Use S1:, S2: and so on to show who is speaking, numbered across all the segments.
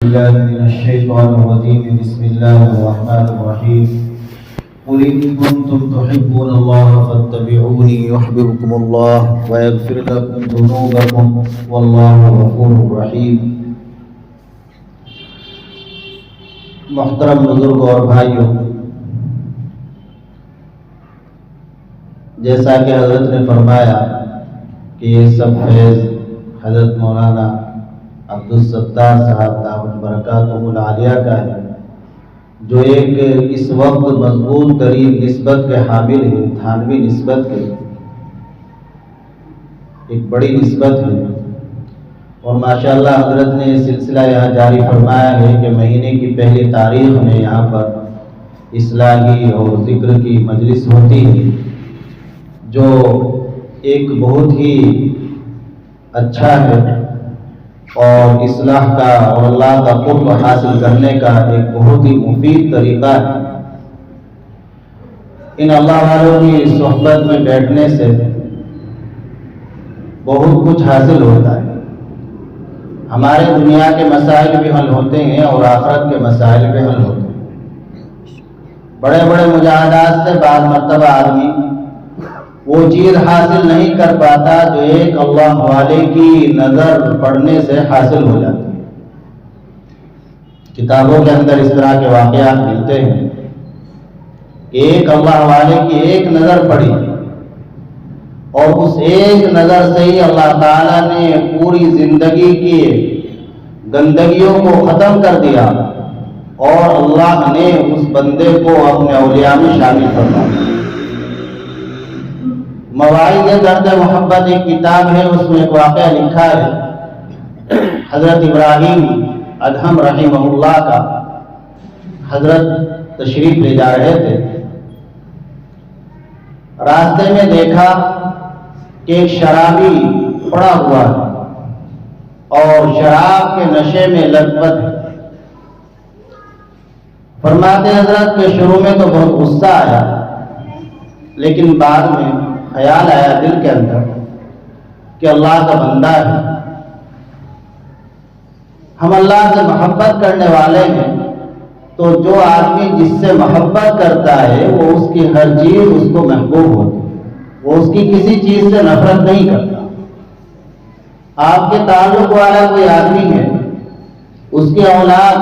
S1: بالله من الشيطان الرجيم بسم الله الرحمن الرحيم قل إن كنتم تحبون الله فاتبعوني يحببكم الله ويغفر لكم ذنوبكم والله غفور رحيم۔ محترم بزرگ اور بھائیوں، جیسا کہ حضرت نے فرمایا کہ یہ سب فیض حضرت مولانا عبدالستار صاحب دامت برکاتہم العالیہ کا ہے، جو ایک اس وقت مضبوط ترین نسبت کے حامل ہے، تھانوی نسبت کے ایک بڑی نسبت ہے۔ اور ماشاءاللہ حضرت نے یہ سلسلہ یہاں جاری فرمایا ہے کہ مہینے کی پہلی تاریخ میں یہاں پر اصلاحی اور ذکر کی مجلس ہوتی ہے، جو ایک بہت ہی اچھا ہے اور اصلاح کا اور اللہ کا قرب حاصل کرنے کا ایک بہت ہی مفید طریقہ ہے۔ ان اللہ والوں کی صحبت میں بیٹھنے سے بہت کچھ حاصل ہوتا ہے۔ ہمارے دنیا کے مسائل بھی حل ہوتے ہیں اور آخرت کے مسائل بھی حل ہوتے ہیں۔ بڑے بڑے مجاہدات سے بعض مرتبہ آدمی وہ چیز حاصل نہیں کر پاتا جو ایک اللہ والے کی نظر پڑنے سے حاصل ہو جاتی ہے۔ کتابوں کے اندر اس طرح کے واقعات ملتے ہیں کہ ایک اللہ والے کی ایک نظر پڑی اور اس ایک نظر سے ہی اللہ تعالیٰ نے پوری زندگی کی گندگیوں کو ختم کر دیا اور اللہ نے اس بندے کو اپنے اولیاء میں شامل فرما دیا۔ مواعظ درد محبت ایک کتاب ہے، اس میں ایک واقعہ لکھا ہے حضرت ابراہیم ادہم رحمہ اللہ کا۔ حضرت تشریف لے جا رہے تھے، راستے میں دیکھا کہ ایک شرابی پڑا ہوا ہے اور شراب کے نشے میں لت پت ہے۔ فرماتے حضرت کہ شروع میں تو بہت غصہ آیا، لیکن بعد میں خیال آیا دل کے اندر کہ اللہ کا بندہ ہے، ہم اللہ سے محبت کرنے والے ہیں، تو جو آدمی جس سے محبت کرتا ہے وہ اس کی ہر چیز اس کو محبوب ہوتی ہے، وہ اس کی کسی چیز سے نفرت نہیں کرتا۔ آپ کے تعلق والا کوئی آدمی ہے، اس کی اولاد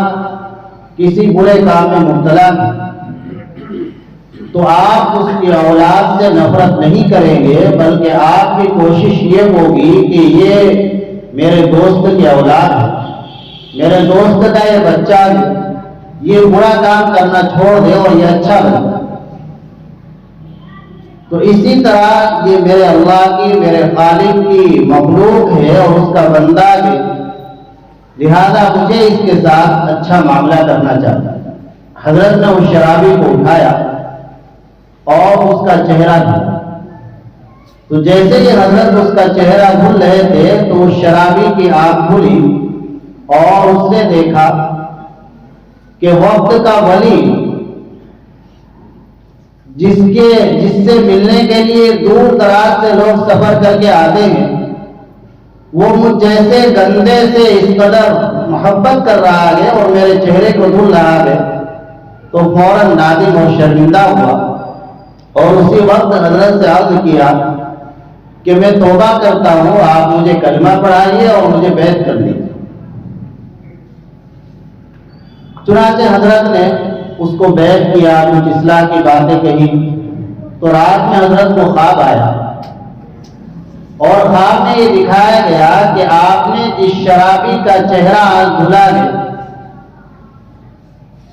S1: کسی برے کام میں مبتلا ہے، تو آپ اس کی اولاد سے نفرت نہیں کریں گے، بلکہ آپ کی کوشش یہ ہوگی کہ یہ میرے دوست کی اولاد ہے، میرے دوست کا یہ بچہ ہے، یہ برا کام کرنا چھوڑ دے اور یہ اچھا بنے۔ تو اسی طرح یہ میرے اللہ کی، میرے خالق کی مخلوق ہے اور اس کا بندہ ہے، لہذا مجھے اس کے ساتھ اچھا معاملہ کرنا چاہتا ہے۔ حضرت نے اس شرابی کو اٹھایا اور اس کا چہرہ دھلا، تو جیسے ہی حضرت اس کا چہرہ دھل رہے تھے تو اس شرابی کی آنکھ کھلی اور اس نے دیکھا کہ وقت کا ولی جس سے ملنے کے لیے دور دراز سے لوگ سفر کر کے آتے ہیں، وہ مجھ جیسے گندے سے اس قدر محبت کر رہا ہے اور میرے چہرے کو دھل رہا ہے، تو فوراً نادم اور شرمندہ ہوا اور اسی وقت حضرت سے عرض کیا کہ میں توبہ کرتا ہوں، آپ مجھے کلمہ پڑھائیے اور مجھے بیعت کر دیجیے۔ چنانچہ حضرت نے اس کو بیعت کیا، کچھ اصلاح کی باتیں کہی، تو رات میں حضرت کو خواب آیا اور خواب میں یہ دکھایا گیا کہ آپ نے جس شرابی کا چہرہ آج دھلا ہے،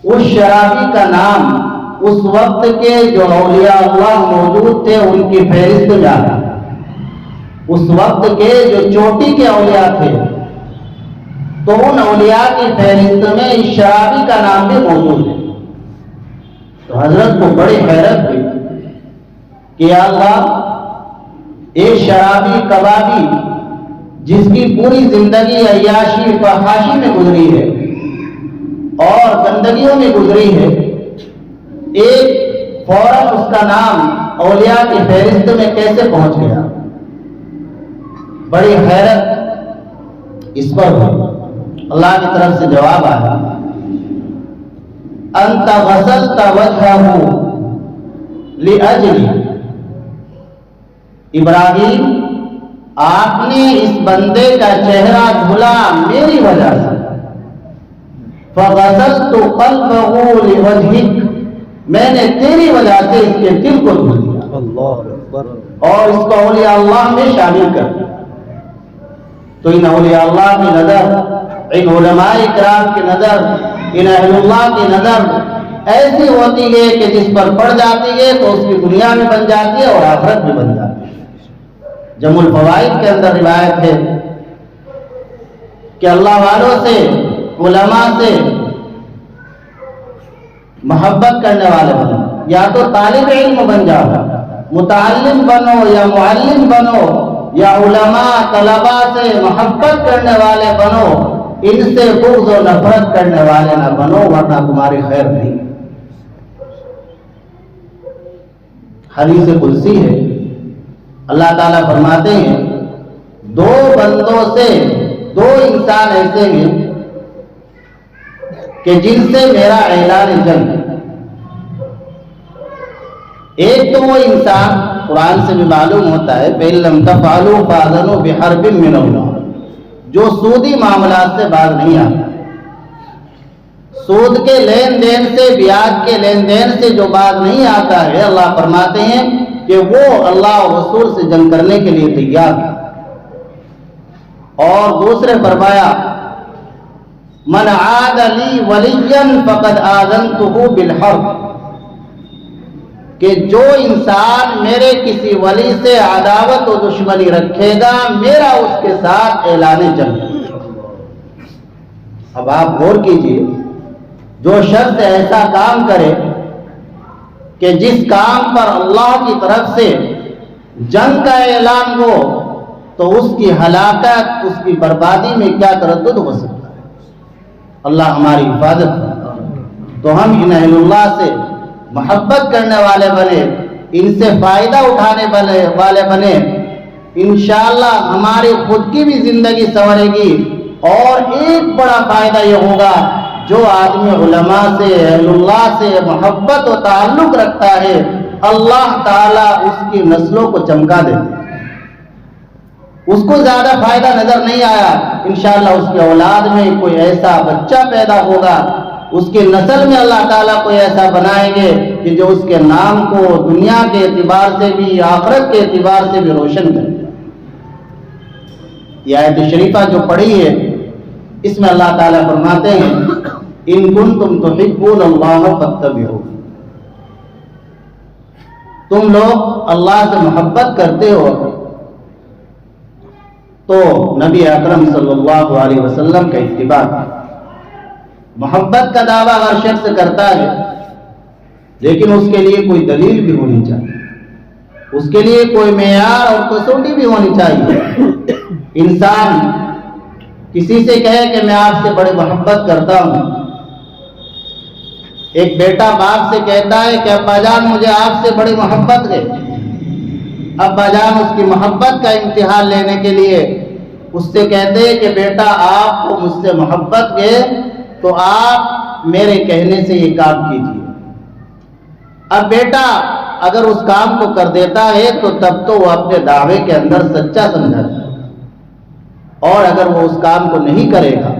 S1: اس شرابی کا نام اس وقت کے جو اولیاء اللہ موجود تھے ان کی فہرست میں آیا، اس وقت کے جو چوٹی کے اولیاء تھے تو ان اولیاء کی فہرست میں اس شرابی کا نام بھی موجود ہے۔ تو حضرت کو بڑی حیرت ہوئی کہ یا اللہ، ایک شرابی کبابی جس کی پوری زندگی عیاشی فحاشی میں گزری ہے اور گندگیوں میں گزری ہے، ایک فوراً اس کا نام اولیاء کی فہرست میں کیسے پہنچ گیا؟ بڑی حیرت اس پر ہوئی اللہ کی طرف سے جواب آیا انت غسلت وجهه لاجلی، ابراہیم آپ نے اس بندے کا چہرہ دھلا میری وجہ سے، فغسلت قلبه لوجهك، میں نے تیری وجہ سے اس کے دل کو دھل دیا، اللہ اکبر، اور اس کو اولیاء اللہ میں شامل کر دیا۔ تو ان اولیاء اللہ کی نظر، ان علماء کرام کی نظر، ان اہل اللہ کی نظر ایسی ہوتی ہے کہ جس پر پڑ جاتی ہے تو اس کی دنیا میں بن جاتی ہے اور آخرت میں بن جاتی ہے۔ جمع الفوائد کے اندر روایت ہے کہ اللہ والوں سے، علماء سے محبت کرنے والے بنو، یا تو طالب علم بن جاؤ، متعلم بنو یا معلم بنو، یا علماء طلباء سے محبت کرنے والے بنو، ان سے بغض و نفرت کرنے والے نہ بنو، ورنہ تمہاری خیر نہیں۔ حدیث قدسی ہے، اللہ تعالیٰ فرماتے ہیں دو بندوں سے، دو انسان ایسے ہیں کہ جن سے میرا اعلان جنگ، ایک تو وہ انسان، قرآن سے بھی معلوم ہوتا ہے فَإِن لَّمْ تَفْعَلُوا فَأْذَنُوا بِحَرْبٍ مِّنَ اللَّهِ، جو سودی معاملات سے باز نہیں آتا، سود کے لین دین سے، بیاج کے لین دین سے جو باز نہیں آتا ہے، اللہ فرماتے ہیں کہ وہ اللہ اور رسول سے جنگ کرنے کے لیے تیار ہے۔ اور دوسرے فرمایا من عاد لی ولیا فقد آذنتہ بالحرب، کہ جو انسان میرے کسی ولی سے عداوت و دشمنی رکھے گا، میرا اس کے ساتھ اعلان جنگ۔ اب آپ غور کیجئے، جو شخص ایسا کام کرے کہ جس کام پر اللہ کی طرف سے جنگ کا اعلان ہو، تو اس کی ہلاکت، اس کی بربادی میں کیا تردد ہو سکتا ہے؟ اللہ ہماری حفاظت کرے۔ تو ہم ان اہل اللہ سے محبت کرنے والے بنے، ان سے فائدہ اٹھانے والے بنے، انشاءاللہ ہماری خود کی بھی زندگی سنورے گی۔ اور ایک بڑا فائدہ یہ ہوگا، جو آدمی علماء سے، اہل اللہ سے محبت و تعلق رکھتا ہے، اللہ تعالیٰ اس کی نسلوں کو چمکا دیتے ہیں۔ اس کو زیادہ فائدہ نظر نہیں آیا، انشاءاللہ اس کی اولاد میں کوئی ایسا بچہ پیدا ہوگا، اس کی نسل میں اللہ تعالیٰ کوئی ایسا بنائیں گے کہ جو اس کے نام کو دنیا کے اعتبار سے بھی، آخرت کے اعتبار سے بھی روشن کرے۔ یہ آیت شریفہ جو پڑھی ہے، اس میں اللہ تعالیٰ فرماتے ہیں ان کنتم تحبون اللہ فاتبعون، تم لوگ اللہ سے محبت کرتے ہو تو نبی اکرم صلی اللہ علیہ وسلم کا اتباع۔ محبت کا دعویٰ ہر شخص کرتا ہے، لیکن اس کے لیے کوئی دلیل بھی ہونی چاہیے، اس کے لیے کوئی معیار اور کسوٹی بھی ہونی چاہیے۔ انسان کسی سے کہے کہ میں آپ سے بڑی محبت کرتا ہوں، ایک بیٹا باپ سے کہتا ہے کہ ابا جان مجھے آپ سے بڑی محبت ہے، ابا جان اس کی محبت کا امتحان لینے کے لیے اس سے کہتے ہیں کہ بیٹا آپ کو مجھ سے محبت ہے تو آپ میرے کہنے سے یہ کام کیجیے۔ اب بیٹا اگر اس کام کو کر دیتا ہے تو تب تو وہ اپنے دعوے کے اندر سچا سمجھا جائے، اور اگر وہ اس کام کو نہیں کرے گا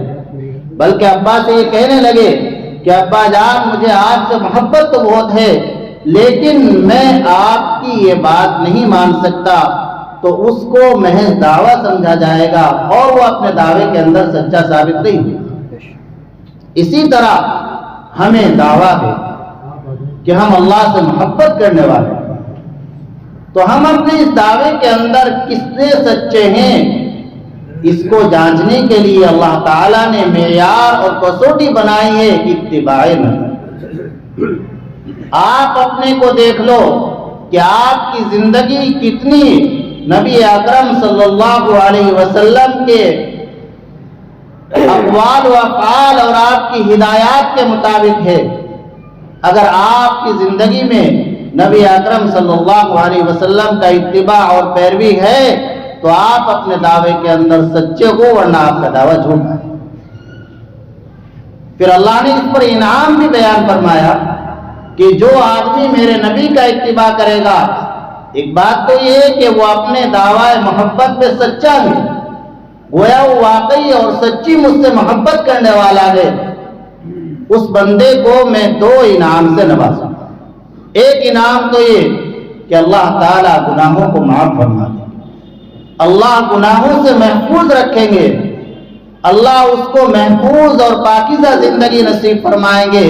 S1: بلکہ ابا سے یہ کہنے لگے کہ ابا جان مجھے آپ سے محبت تو بہت ہے لیکن میں آپ کی یہ بات نہیں مان سکتا، تو اس کو محض دعویٰ سمجھا جائے گا اور وہ اپنے دعوے کے اندر سچا ثابت نہیں ہوگا۔ اسی طرح ہمیں دعویٰ ہے کہ ہم اللہ سے محبت کرنے والے ہیں، تو ہم اپنے اس دعوے کے اندر کتنے سچے ہیں اس کو جانچنے کے لیے اللہ تعالیٰ نے معیار اور کسوٹی بنائی ہے اتباع نبی۔ آپ اپنے کو دیکھ لو کہ آپ کی زندگی کتنی نبی اکرم صلی اللہ علیہ وسلم کے اقوال و افعال اور آپ کی ہدایات کے مطابق ہے۔ اگر آپ کی زندگی میں نبی اکرم صلی اللہ علیہ وسلم کا اتباع اور پیروی ہے تو آپ اپنے دعوے کے اندر سچے ہو، ورنہ آپ کا دعویٰ جھوٹا ہے۔ پھر اللہ نے اس پر انعام بھی بیان فرمایا کہ جو آدمی میرے نبی کا اتباع کرے گا، ایک بات تو یہ ہے کہ وہ اپنے دعوی محبت پہ سچا ہے، گویا وہ واقعی اور سچی مجھ سے محبت کرنے والا ہے، اس بندے کو میں دو انعام سے نوازوں گا۔ ایک انعام تو یہ کہ اللہ تعالیٰ گناہوں کو معاف فرما دیں گے، اللہ گناہوں سے محفوظ رکھیں گے، اللہ اس کو محفوظ اور پاکیزہ زندگی نصیب فرمائیں گے،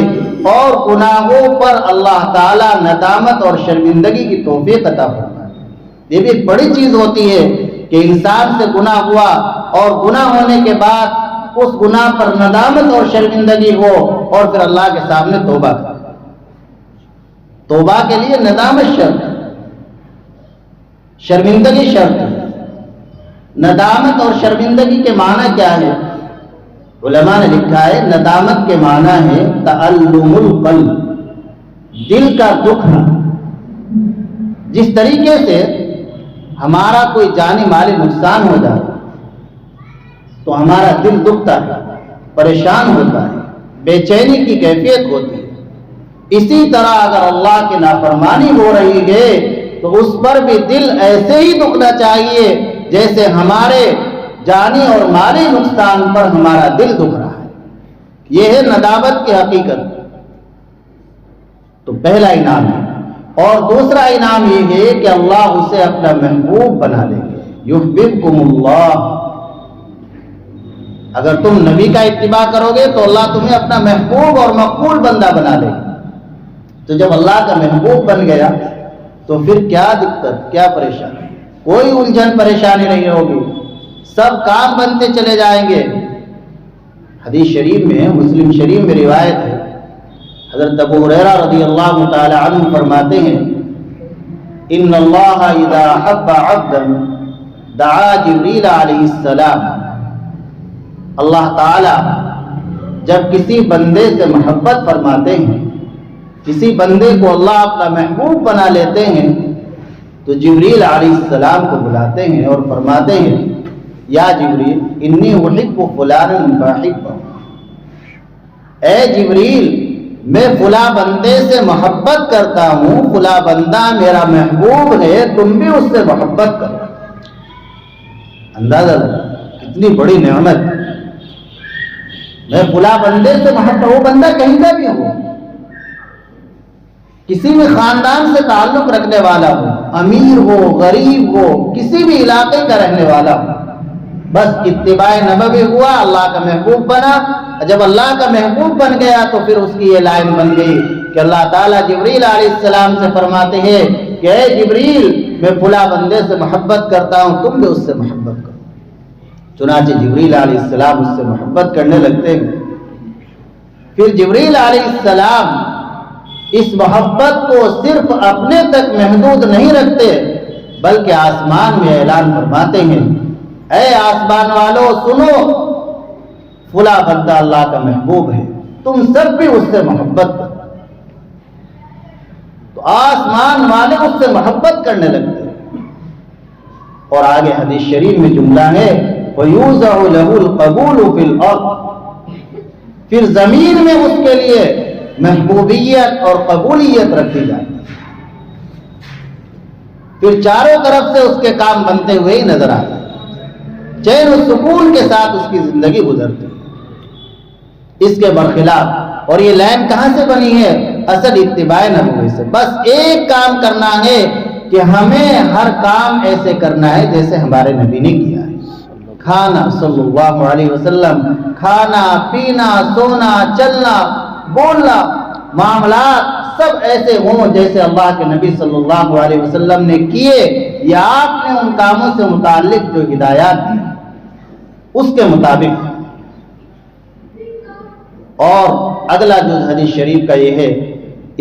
S1: اور گناہوں پر اللہ تعالیٰ ندامت اور شرمندگی کی توفیق عطا فرمائیں گے۔ یہ بھی ایک بڑی چیز ہوتی ہے کہ انسان سے گناہ ہوا اور گناہ ہونے کے بعد اس گناہ پر ندامت اور شرمندگی ہو، اور پھر اللہ کے سامنے توبہ کرے۔ توبہ کے لیے ندامت شرط ہے، شرمندگی شرط ہے۔ ندامت اور شرمندگی کے معنی کیا ہے؟ علماء نے لکھا ہے ندامت کے معنی ہے تعلم القلب، دل کا دکھنا۔ جس طریقے سے ہمارا کوئی جانی مالی نقصان ہو جائے تو ہمارا دل دکھتا ہے، پریشان ہوتا ہے، بے چینی کی کیفیت ہوتی ہے، اسی طرح اگر اللہ کی نافرمانی ہو رہی ہے تو اس پر بھی دل ایسے ہی دکھنا چاہیے جیسے ہمارے جانی اور مالی نقصان پر ہمارا دل دکھ رہا ہے۔ یہ ہے ندامت کی حقیقت۔ تو پہلا انعام ہے، اور دوسرا انعام یہ ہے کہ اللہ اسے اپنا محبوب بنا لیں گے۔ یحببکم اللہ، اگر تم نبی کا اتباع کرو گے تو اللہ تمہیں اپنا محبوب اور مقبول بندہ بنا لے گا۔ تو جب اللہ کا محبوب بن گیا تو پھر کیا دقت، کیا پریشانی؟ کوئی الجھن پریشانی نہیں ہوگی، سب کام بنتے چلے جائیں گے۔ حدیث شریف میں، مسلم شریف میں روایت ہے، حضرت ابو ہریرہ رضی اللہ تعالی عنہ فرماتے ہیں ان اللہ اذا احب عبدا دعا جبریل علیہ السلام، اللہ تعالی جب کسی بندے سے محبت فرماتے ہیں، کسی بندے کو اللہ اپنا محبوب بنا لیتے ہیں تو جبریل علیہ السلام کو بلاتے ہیں اور فرماتے ہیں یا جبریل انی احب فلانا فاحبہ، اے جبریل میں فلاں بندے سے محبت کرتا ہوں، فلاں بندہ میرا محبوب ہے، تم بھی اس سے محبت کرو۔ اندازہ کتنی بڑی نعمت، میں فلاں بندے سے محبت، وہ بندہ کہیں کا بھی ہو، کسی بھی خاندان سے تعلق رکھنے والا ہو، امیر ہو، غریب ہو، کسی بھی علاقے کا رہنے والا ہو، بس اتباع نبوی ہوا، اللہ کا محبوب بنا۔ جب اللہ کا محبوب بن گیا تو پھر اس کی یہ لائن بن گئی کہ اللہ تعالیٰ جبریل علیہ السلام سے فرماتے ہیں کہ اے جبریل میں فلاں بندے سے محبت کرتا ہوں، تم بھی اس سے محبت کرو۔ چنانچہ جبریل علیہ السلام اس سے محبت کرنے لگتے ہیں۔ پھر جبریل علیہ السلام اس محبت کو صرف اپنے تک محدود نہیں رکھتے بلکہ آسمان میں اعلان فرماتے ہیں اے آسمان والو سنو، فلاں بندہ اللہ کا محبوب ہے، تم سب بھی اس سے محبت کرو۔ تو آسمان والے اس سے محبت کرنے لگتے ہیں۔ اور آگے حدیث شریف میں جملہ ہے وَيُوزَعُ لَهُ الْقَبُولُ فِي الْأَرْضِ، پھر زمین میں اس کے لیے محبوبیت اور قبولیت رکھی جائے، پھر چاروں طرف سے اس کے کام بنتے ہوئے ہی نظر آتے، چین و سکون کے ساتھ اس کی زندگی گزرتی۔ اس کے برخلاف، اور یہ لائن کہاں سے بنی ہے؟ اصل اتباع نبوی سے۔ بس ایک کام کرنا ہے کہ ہمیں ہر کام ایسے کرنا ہے جیسے ہمارے نبی نے کیا ہے۔ کھانا صلی اللہ علیہ وسلم، کھانا پینا سونا چلنا بولنا معاملات سب ایسے ہوں جیسے اللہ کے نبی صلی اللہ علیہ وسلم نے کیے، یا آپ نے ان کاموں سے متعلق جو ہدایات دی اس کے مطابق۔ اور اگلا جو حدیث شریف کا یہ ہے،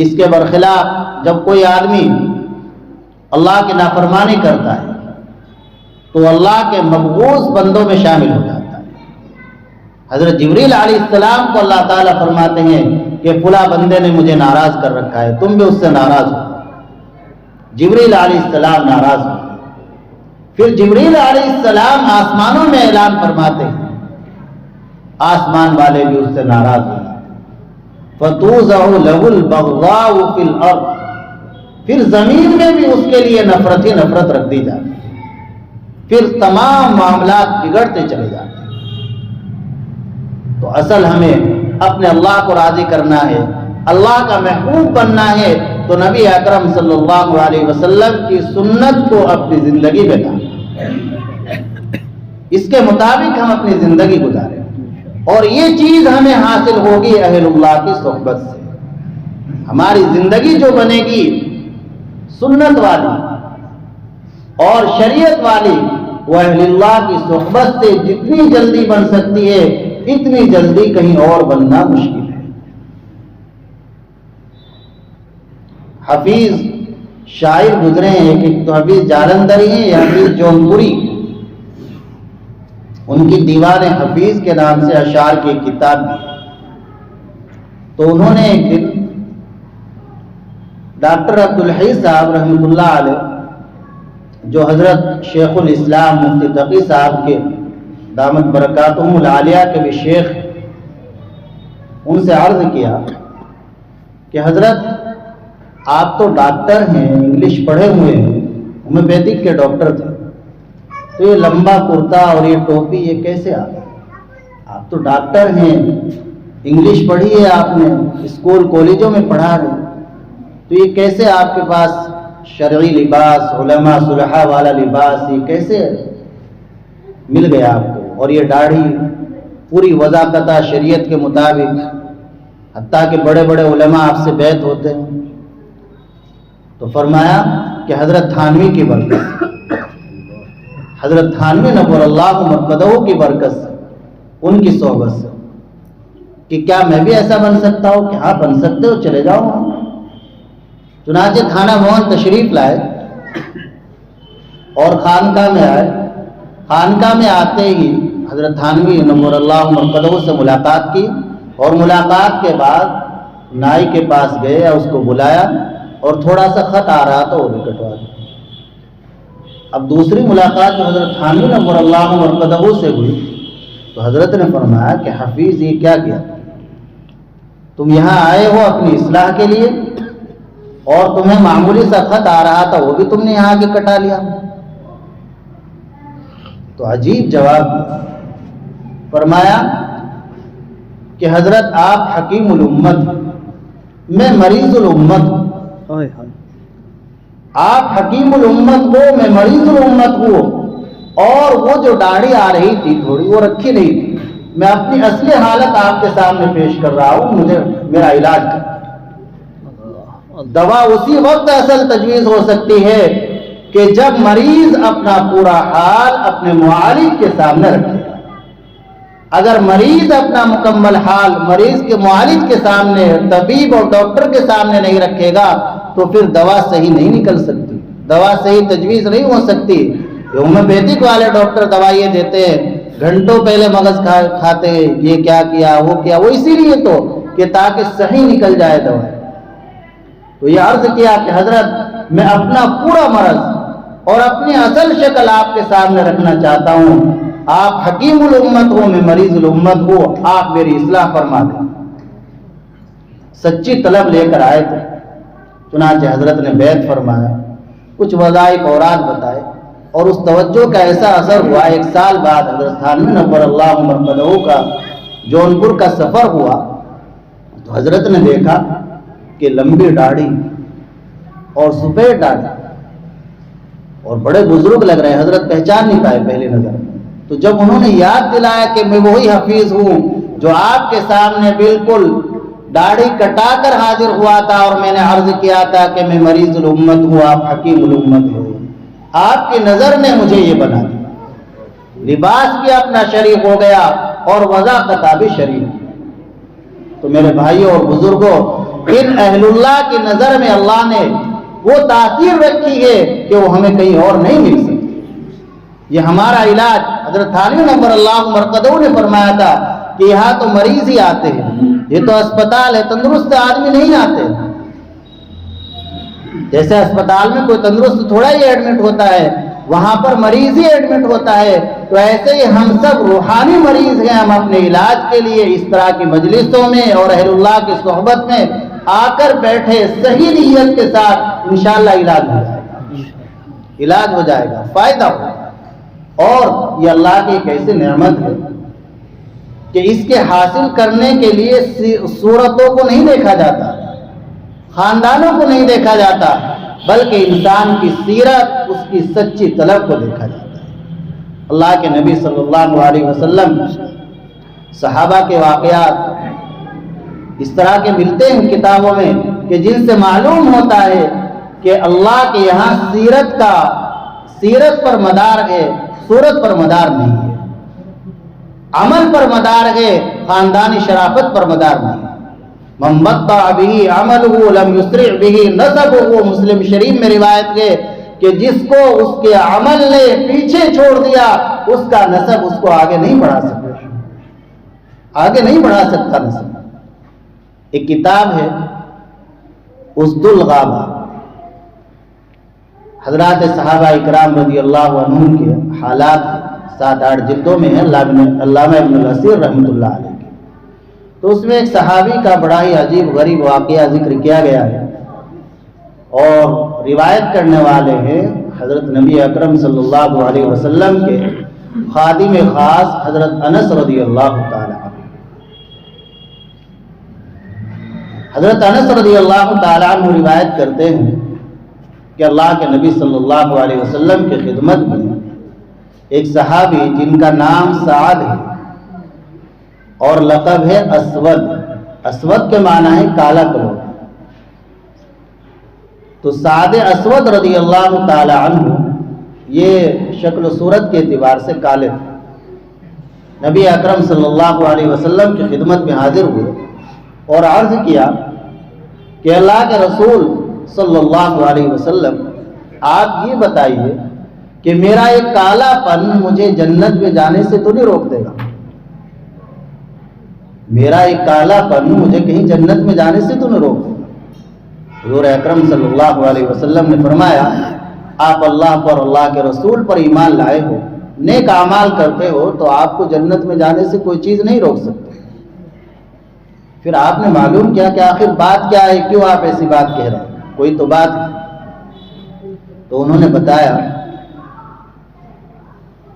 S1: اس کے برخلاف جب کوئی آدمی اللہ کی نافرمانی کرتا ہے تو اللہ کے مبغوض بندوں میں شامل ہو جاتا ہے۔ حضرت جبریل علیہ السلام کو اللہ تعالیٰ فرماتے ہیں کہ فلاں بندے نے مجھے ناراض کر رکھا ہے، تم بھی اس سے ناراض ہو۔ جبریل علیہ السلام ناراض ہو، پھر جبریل علیہ السلام آسمانوں میں اعلان فرماتے ہیں، آسمان والے بھی اس سے ناراض ہو۔ فَتُوزَعُ لَهُ الْبَغْضَاءُ فِي الْأَرْضِ، پھر زمین میں بھی اس کے لیے نفرت ہی نفرت رکھ دی جاتی، پھر تمام معاملات بگڑتے چلے جاتے ہیں۔ تو اصل ہمیں اپنے اللہ کو راضی کرنا ہے، اللہ کا محبوب بننا ہے، تو نبی اکرم صلی اللہ علیہ وسلم کی سنت کو اپنی زندگی میں لانا، اس کے مطابق ہم اپنی زندگی گزاریں، اور یہ چیز ہمیں حاصل ہوگی اہل اللہ کی صحبت سے۔ ہماری زندگی جو بنے گی سنت والی اور شریعت والی، وہ اہل اللہ کی صحبت سے جتنی جلدی بن سکتی ہے اتنی جلدی کہیں اور بننا مشکل ہے۔ حفیظ شاعر گزرے ہیں، ایک تو حفیظ جالندھری ہیں، یا حفیظ جونپوری، ان کی دیوان حفیظ کے نام سے اشعار کی ایک کتاب دی۔ تو انہوں نے ایک دن ڈاکٹر عبدالحی صاحب رحمۃ اللہ علیہ، جو حضرت شیخ الاسلام مفتی تقی صاحب کے دامت برکاتہم العالیہ کے بھی شیخ، ان سے عرض کیا کہ حضرت آپ تو ڈاکٹر ہیں، انگلش پڑھے ہوئے ہیں، ہومیوپیتھک کے ڈاکٹر تھے، تو یہ لمبا کرتا اور یہ ٹوپی یہ کیسے آ گئی؟ آپ تو ڈاکٹر ہیں، انگلش پڑھی ہے آپ نے، اسکول کالجوں میں پڑھا رہے، تو یہ کیسے آپ کے پاس شرعی لباس، علماء صلحاء والا لباس یہ کیسے مل گیا آپ کو؟ اور یہ داڑھی پوری وضاقتہ شریعت کے مطابق، حتیٰ کہ بڑے بڑے علماء آپ سے بیعت ہوتے ہیں۔ تو فرمایا کہ حضرت تھانوی کی برکت، حضرت تھانوی نور اللہ مرقدہ کی برکت سے، ان کی صحبت سے، کہ کیا میں بھی ایسا بن سکتا ہوں؟ کہ ہاں بن سکتے ہو، چلے جاؤ وہاں۔ چنانچہ خانہ موہن تشریف لائے اور خانقاہ میں آئے۔ خانقاہ میں آتے ہی حضرت تھانوی نور اللہ مرقدہ سے ملاقات کی، اور ملاقات کے بعد نائی کے پاس گئے، اس کو بلایا، اور تھوڑا سا خط آ رہا تھا وہ بھی کٹوا دیا۔ اب دوسری ملاقات جو حضرت تھانوی نور اللہ مرقدہ سے ہوئی، تو حضرت نے فرمایا کہ حفیظ یہ کیا کیا؟ تم یہاں آئے ہو اپنی اصلاح کے لیے، اور تمہیں معمولی سا خط آ رہا تھا وہ بھی تم نے یہاں کے کٹا لیا۔ تو عجیب جواب دیا۔ فرمایا کہ حضرت آپ حکیم الامت، میں مریض الامت ہوں۔ آپ حکیم الامت ہو، میں مریض الامت ہوں، اور وہ جو داڑھی آ رہی تھی تھوڑی، وہ رکھی نہیں تھی۔ میں اپنی اصلی حالت آپ کے سامنے پیش کر رہا ہوں، مجھے میرا علاج کریں۔ دوا اسی وقت اصل تجویز ہو سکتی ہے کہ جب مریض اپنا پورا حال اپنے معالج کے سامنے رکھے گا۔ اگر مریض اپنا مکمل حال مریض کے معالج کے سامنے، طبیب اور ڈاکٹر کے سامنے نہیں رکھے گا، تو پھر دوا صحیح نہیں نکل سکتی، دوا صحیح تجویز نہیں ہو سکتی۔ ہومیوپیتھک والے ڈاکٹر دوائیں دیتے ہیں، گھنٹوں پہلے مغز کھاتے ہیں، یہ کیا کیا وہ کیا، وہ اسی لیے تو کہ تاکہ صحیح نکل جائے دوا۔ تو یہ عرض کیا کہ حضرت میں اپنا پورا مرض اور اپنی اصل شکل آپ کے سامنے رکھنا چاہتا ہوں۔ آپ حکیم الامت ہو، میں مریض الامت ہوں، آپ میری اصلاح فرما دیں۔ سچی طلب لے کر آئے تھے، چنانچہ حضرت نے بیعت فرمایا، کچھ وظائف اوراد بتائے، اور اس توجہ کا ایسا اثر ہوا۔ 1 سال بعد حضرت تھانوی نور اللہ مرقدہ کا جونپور کا سفر ہوا، تو حضرت نے دیکھا کہ لمبی داڑھی اور سفید داڑھی، اور بڑے بزرگ لگ رہے ہیں، حضرت پہچان نہیں پائے پہلی نظر میں۔ تو جب انہوں نے یاد دلایا کہ میں وہی حفیظ ہوں جو آپ کے سامنے بالکل داڑھی کٹا کر حاضر ہوا تھا، اور میں نے عرض کیا تھا کہ میں مریض الامت ہوں، آپ حکیم الامت ہوں، آپ کی نظر نے مجھے یہ بنا دیا، لباس بھی اپنا شریف ہو گیا اور وضاقتہ بھی شریف۔ تو میرے بھائیوں اور بزرگوں، ان اہل اللہ کی نظر میں اللہ نے وہ تاثیر رکھی ہے کہ وہ ہمیں کہیں اور نہیں مل سکتی۔ یہ ہمارا علاج حضرت تھانوی نور اللہ مرقدہ نے فرمایا تھا کہ یہاں تو مریض ہی آتے ہیں، یہ تو اسپتال ہے، تندرست آدمی نہیں آتے۔ جیسے اسپتال میں کوئی تندرست تھوڑا ہی ایڈمٹ ہوتا ہے، وہاں پر مریض ہی ایڈمٹ ہوتا ہے، تو ایسے ہی ہم سب روحانی مریض ہیں. ہم اپنے علاج کے لیے اس طرح کی مجلسوں میں اور اہل اللہ کی صحبت میں آ کر بیٹھے صحیح نیت کے ساتھ انشاءاللہ علاج ہو جائے گا, علاج ہو جائے گا, فائدہ ہوگا. اور یہ اللہ کی ایک ایسی نعمت ہے کہ اس کے حاصل کرنے کے لیے صورتوں کو نہیں دیکھا جاتا, خاندانوں کو نہیں دیکھا جاتا, بلکہ انسان کی سیرت, اس کی سچی طلب کو دیکھا جاتا ہے. اللہ کے نبی صلی اللہ علیہ وسلم, صحابہ کے واقعات اس طرح کے ملتے ہیں کتابوں میں کہ جن سے معلوم ہوتا ہے کہ اللہ کے یہاں سیرت پر مدار ہے, صورت پر مدار نہیں ہے. عمل پر مدار ہے, خاندانی شرافت پر مدار نہیں ہے. من بطأ به عمله لم يسرع به نسبه, مسلم شریف میں روایت ہے کہ جس کو اس کے عمل نے پیچھے چھوڑ دیا اس کا نسب اس کو آگے نہیں بڑھا سکتا, آگے نہیں بڑھا سکتا نسب. ایک کتاب ہے اسد الغابہ, حضرات صحابہ اکرام رضی اللہ عنہم کے حالات 7-8 جلدوں میں ہیں, علامہ ابن الاثیر رحمۃ اللہ علیہ کے. تو اس میں ایک صحابی کا بڑا ہی عجیب غریب واقعہ ذکر کیا گیا ہے, اور روایت کرنے والے ہیں حضرت نبی اکرم صلی اللہ علیہ وسلم کے خادم خاص حضرت انس رضی اللہ تعالی عنہ. حضرت انس رضی اللہ تعالی عنہ روایت کرتے ہیں کہ اللہ کے نبی صلی اللہ علیہ وسلم کی خدمت میں ایک صحابی جن کا نام سعد ہے اور لقب ہے اسود, اسود کے معنی ہے کالا کلو. تو سعد اسود رضی اللہ تعالی عنہ یہ شکل و صورت کے اعتبار سے کالے تھے. نبی اکرم صلی اللہ علیہ وسلم کی خدمت میں حاضر ہوئے اور عرض کیا کہ اللہ کے رسول صلی اللہ علیہ وسلم, آپ یہ بتائیے کہ میرا ایک کالا پن مجھے جنت میں جانے سے تو نہیں روک دے گا, میرا ایک کالا پن مجھے کہیں جنت میں جانے سے تو نہیں روک دے گا. حضور اکرم صلی اللہ علیہ وسلم نے فرمایا, آپ اللہ پر, اللہ کے رسول پر ایمان لائے ہو, نیک اعمال کرتے ہو, تو آپ کو جنت میں جانے سے کوئی چیز نہیں روک سکتی. پھر آپ نے معلوم کیا کہ آخر بات کیا ہے, کیوں آپ ایسی بات کہہ رہے ہیں, کوئی تو بات ہے. تو انہوں نے بتایا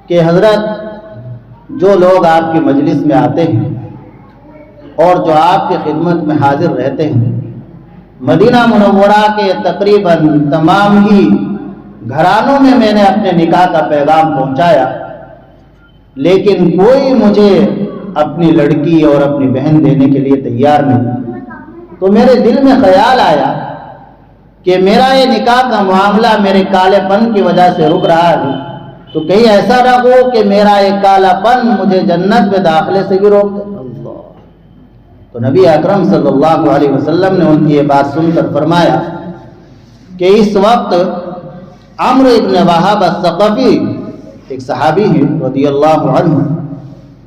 S1: کہ حضرت جو لوگ آپ کی مجلس میں آتے ہیں اور جو آپ کی خدمت میں حاضر رہتے ہیں, مدینہ منورہ کے تقریباً تمام ہی گھرانوں میں نے اپنے نکاح کا پیغام پہنچایا, لیکن کوئی مجھے اپنی لڑکی اور اپنی بہن دینے کے لیے تیار نہیں. تو میرے دل میں خیال آیا کہ میرا یہ نکاح کا معاملہ میرے کالے پن کی وجہ سے رک رہا ہے, تو کہیں ایسا نہ ہو کہ میرا یہ کالا پن مجھے جنت میں داخلے سے بھی روک دے. تو نبی اکرم صلی اللہ علیہ وسلم نے ان کی یہ بات سن کر فرمایا کہ اس وقت عمرو ابن وہب الثقفی, ایک صحابی ہیں رضی اللہ عنہ,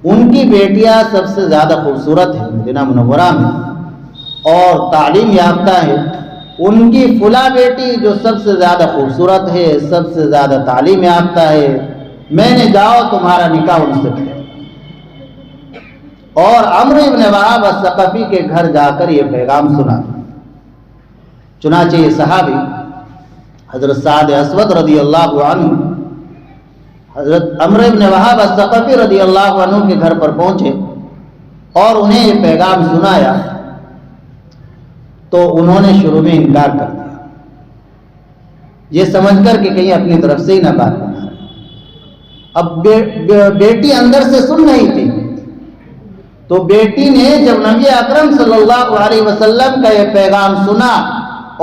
S1: ان کی بیٹیاں سب سے زیادہ خوبصورت ہیں مدینہ منورہ میں اور تعلیم یافتہ ہے. ان کی فلاں بیٹی جو سب سے زیادہ خوبصورت ہے, سب سے زیادہ تعلیم یافتہ ہے, میں نے جاؤ تمہارا نکاح ان سے کرو. اور عمرو ابن وہب الثقفی کے گھر جا کر یہ پیغام سنا. چنانچہ یہ صحابی حضرت سعد اسود رضی اللہ عنہ حضرت عمرو ابن وہب الثقفی رضی اللہ عنہ کے گھر پر پہنچے اور انہیں یہ پیغام سنایا. تو انہوں نے شروع میں انکار کر دیا, یہ سمجھ کر کہ کہیں اپنی طرف سے ہی نہ بات بنا رہے. اب بیٹی اندر سے سن رہی تھی, تو بیٹی نے جب نبی اکرم صلی اللہ علیہ وسلم کا یہ پیغام سنا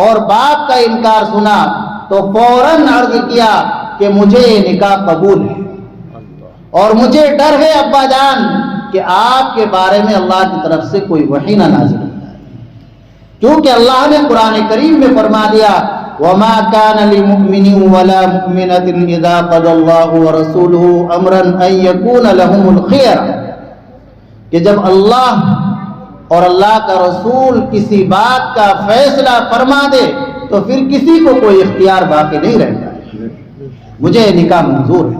S1: اور باپ کا انکار سنا, تو فوراً عرض کیا کہ مجھے یہ نکاح قبول ہے اور مجھے ڈر ہے ابا جان کہ آپ کے بارے میں اللہ کی طرف سے کوئی وحی نہ نازل ہوتا ہے, کیونکہ اللہ نے قرآن کریم میں فرما دیا وَمَا كَانَ لِمُؤْمِنٍ وَلَا مُؤْمِنَةٍ إِذَا قَضَى اللَّهُ وَرَسُولُهُ أَمْرًا أَن يَكُونَ لَهُمُ الْخِيَرَةُ, کہ جب اللہ اور اللہ کا رسول کسی بات کا فیصلہ فرما دے تو پھر کسی کو کوئی اختیار باقی نہیں رہتا. مجھے یہ نکاح منظور ہے.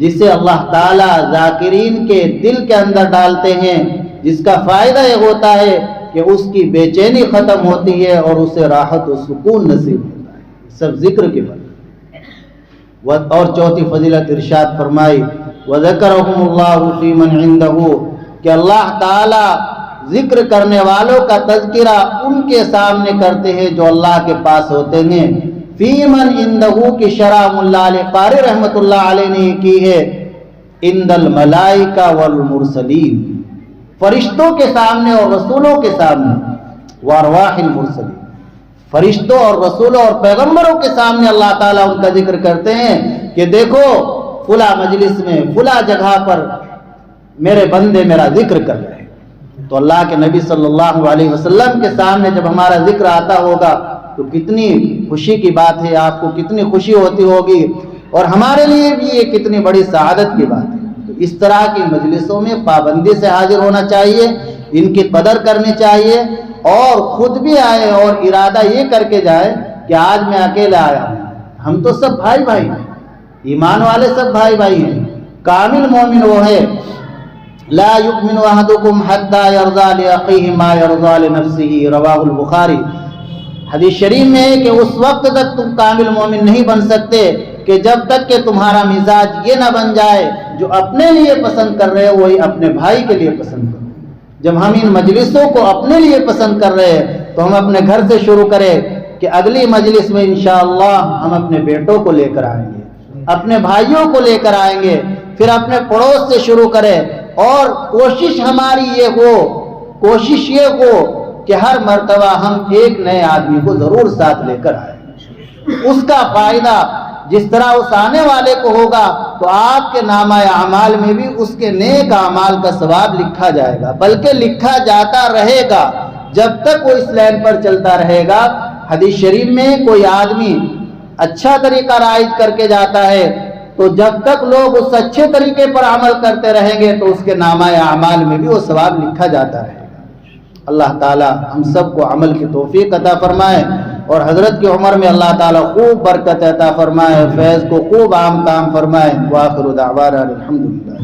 S1: جسے اللہ تعالیٰ ذاکرین کے دل کے اندر ڈالتے ہیں، جس کا فائدہ یہ ہوتا ہے کہ اس کی بے چینی ختم ہوتی ہے اور اسے راحت و سکون نصیب ہوتا ہے، سب ذکر کے بعد۔ اور چوتھی فضیلت ارشاد فرمائی وَذَكَرَهُمُ اللَّهُ فِي مَنْ عِنْدَهُ، کہ اللہ تعالیٰ ذکر کرنے والوں کا تذکرہ ان کے سامنے کرتے ہیں جو اللہ کے پاس ہوتے ہیں۔ فی من عندہ کی شرح ملا علی قاری رحمت اللہ علیہ نے کی ہے، عند الملائکہ والمرسلین، فرشتوں کے سامنے اور رسولوں کے سامنے، وارواح المرسلین، فرشتوں اور رسولوں اور پیغمبروں کے سامنے اللہ تعالیٰ ان کا ذکر کرتے ہیں کہ دیکھو فلاں مجلس میں فلاں جگہ پر میرے بندے میرا ذکر کر رہے ہیں۔ تو اللہ کے نبی صلی اللہ علیہ وسلم کے سامنے جب ہمارا ذکر آتا ہوگا تو کتنی خوشی کی بات ہے، آپ کو کتنی خوشی ہوتی ہوگی، اور ہمارے لیے بھی یہ کتنی بڑی سعادت کی بات ہے۔ تو اس طرح کی مجلسوں میں پابندی سے حاضر ہونا چاہیے، ان کی قدر کرنی چاہیے، اور خود بھی آئے اور ارادہ یہ کر کے جائے کہ آج میں اکیلا آیا ہوں، ہم تو سب بھائی بھائی ہیں، ایمان والے سب بھائی بھائی ہیں۔ کامل مومن وہ ہے لا یؤمن احدکم حتی یرضی لاخیہ ما یرضی لنفسہ، رواہ البخاری۔ حدیث شریف میں ہے کہ اس وقت تک تم کامل مومن نہیں بن سکتے کہ جب تک کہ تمہارا مزاج یہ نہ بن جائے جو اپنے لیے پسند کر رہے ہو وہی اپنے بھائی کے لیے پسند کرو۔ جب ہم ان مجلسوں کو اپنے لیے پسند کر رہے ہیں تو ہم اپنے گھر سے شروع کریں کہ اگلی مجلس میں انشاءاللہ ہم اپنے بیٹوں کو لے کر آئیں گے، اپنے بھائیوں کو لے کر آئیں گے، پھر اپنے پڑوس سے شروع کریں، اور کوشش ہماری یہ ہو کہ ہر مرتبہ ہم ایک نئے آدمی کو ضرور ساتھ لے کر آئیں۔ اس کا فائدہ جس طرح اس آنے والے کو ہوگا تو آپ کے نامہ اعمال میں بھی اس کے نیک اعمال کا ثواب لکھا جائے گا، بلکہ لکھا جاتا رہے گا جب تک وہ اس لائن پر چلتا رہے گا۔ حدیث شریف میں کوئی آدمی اچھا طریقہ رائج کر کے جاتا ہے تو جب تک لوگ اس اچھے طریقے پر عمل کرتے رہیں گے تو اس کے نامہ اعمال میں بھی وہ ثواب لکھا جاتا رہے گا۔ اللہ تعالی ہم سب کو عمل کی توفیق عطا فرمائے، اور حضرت کی عمر میں اللہ تعالی خوب برکت عطا فرمائے، فیض کو خوب عام کام فرمائے۔ وآخر دعوانا الحمدللہ۔